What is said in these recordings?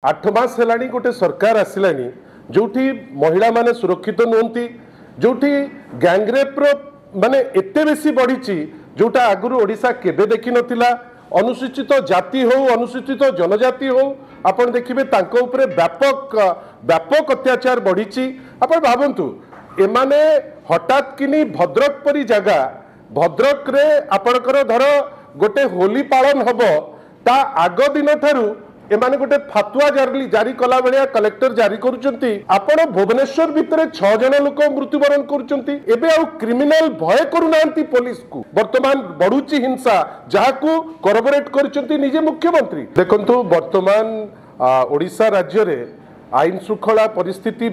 आठ मास है गोटे सरकार आसलानी जो महिला माने सुरक्षित नुहति जो गैंगरेप माने एते बेसी बढ़ी जोटा आगुरी ओडिशा केबे देखि नथिला। अनुसूचित जाति हो अनुसूचित जनजाति हो आपण देखिबे तांको उपरे व्यापक अत्याचार बढ़ी। आपण भावंतु एमाने हठात किनी भद्रक परी जगह भद्रक रे आपणकर धर गोटे होली पालन हब ता आग दिन ठारू एमाने गोटे फातुआ जारी कला बेलिया कलेक्टर जारी करुचंती। आपण भुवनेश्वर भितर 6 जन लोक मृत्युवरण करुचंती। एबे आउ क्रिमिनल भय करूनांती पुलिस को। वर्तमान बढ़ुची हिंसा जहाकू कोरबोरेट करुचंती निजे मुख्यमंत्री। देखंतु वर्तमान ओडिशा राज्य रे आईन श्रृंखला परिस्थिति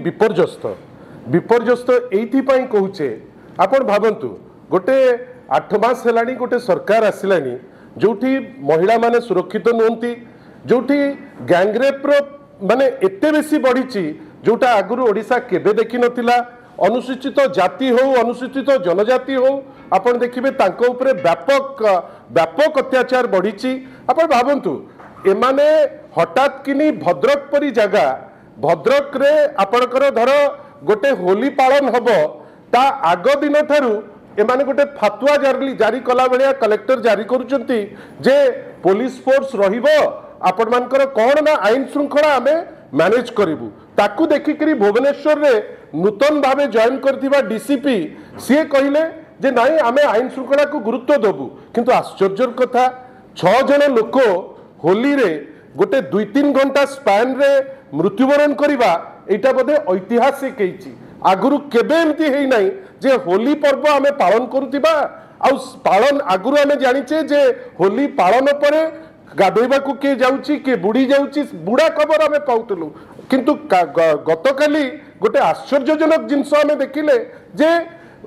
विपर्यस्त एइथि पई कहूचे। आपण भावंतु गोटे 8 मास हेलानी गोटे सरकार आसिलानी जोठी महिला माने सुरक्षित नुहति जो गैंगरेप माने एते बेसी बढ़ी जोटा आगुरी ओडिशा केबे देखि नथिला। अनुसूचित जाति हो अनुसूचित जनजाति हो आपण देखिबे तांको उपरे व्यापक अत्याचार बढ़ी। आपण भावंतु एमाने हठात किनी भद्रक परी जगह भद्रक रे आपणकर धर गोटे होली पालन हब ता आग दिन ठारू एमाने गोटे फातुआ जारी कला बेलिया कलेक्टर जारी करुचंती जे पुलिस फोर्स रहिबो आपण मानकर कौन ना आईन श्रृंखला आमे मैनेज करिबु। ताकू देखिकरी भुवनेश्वर रे नूतन भावे जॉइन करथिबा डीसीपी सी कहिले जे नाही आमे आईन श्रृंखला को गुरुत्व देबु। किंतु आश्चर्यर कथा 6 जन लोक होली रे गोटे 2-3 घंटा स्पैन रे मृत्युवरण करिबा एटा बोधे ऐतिहासिक हेछि। आगुरु केबे एमती हेइ नाही जे होली पर्व आमे पालन करुथिबा आउ पालन आगुरु आमे जानिचे जे होली पालन परे गाधोइबा को के जाउची के बुड़ी जाउची बुढ़ा खबर आमे पाउतलु। किंतु गतकाली गोटे आश्चर्यजनक जिनस आमे देखिले जे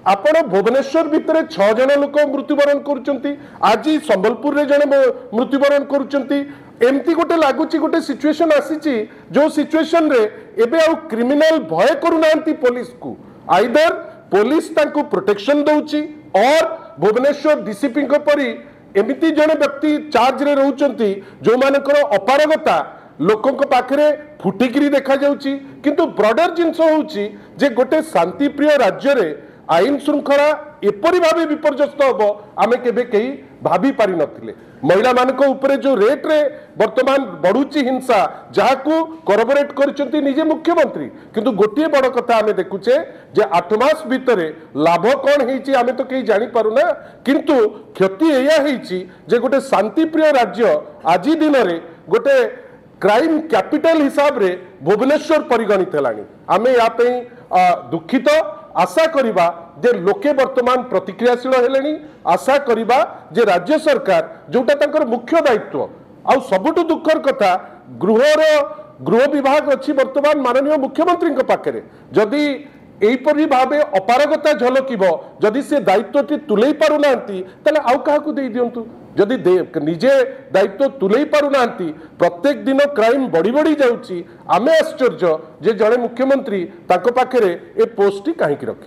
आपण भुवनेश्वर भितर 6 जन लोक मृत्युवरण करुचंती। आज संबलपुर रे जने मृत्युवरण करुचंती। एमती गोटे लागुची गोटे सिचुएशन आसीची जो सिचुएशन रे एबे आउ क्रिमिनल भय करूनांती पुलिस को। आइदर पुलिस तांको प्रोटेक्शन दउची और भुवनेश्वर डीसीपी को परी एमिति जने व्यक्ति चार्ज रे रहउचंती जो मानकर अपारगता लोकों को पाखरे फुटिकिरी देखा जाउची। किंतु ब्रॉडर जिंस होउची जे गोटे शांति प्रिय राज्य रे आईन श्रृंखला एपरी भावे विपर्यस्त हबो आमे केबे केही भाबी पारि नथिले। महिला मानक उपरे जो रेट रे वर्तमान बढ़ुची हिंसा जहाकू कोरबोरेट करिसंती निजे मुख्यमंत्री। किंतु गोटिए बड़ कथा आमे देखुचे जे 8 मास भितरे लाभ कोन हेची आमे तो केही जानि पारुना। किंतु क्षति एया हेची जे गोटे शांति प्रिय राज्य आजि दिन रे गोटे क्राइम कैपिटल हिसाब रे भुवनेश्वर परिगणित हेलानी। आमे या पे दुखित आशा करिबा जे लोके वर्तमान प्रतिक्रियाशील हेलेनी। आशा करिबा जे राज्य सरकार जोटा तांकर मुख्य दायित्व आउ सबुठु दुखर कथा गृह विभाग अच्छी वर्तमान माननीय मुख्यमंत्री पाखरे जदि एपरी भावे अपारगता झलकिबो जदि से दायित्वटी तुलै पारुनांती तले आउ काहाकू देई दियंतु। जदि निजे दायित्व तुलै पारुनांती प्रत्येक दिन क्राइम बढ़ी जाउची आमे आश्चर्य जे जड़े मुख्यमंत्री ताको पाखरे ए पोस्टटी काहेकि रखिबे।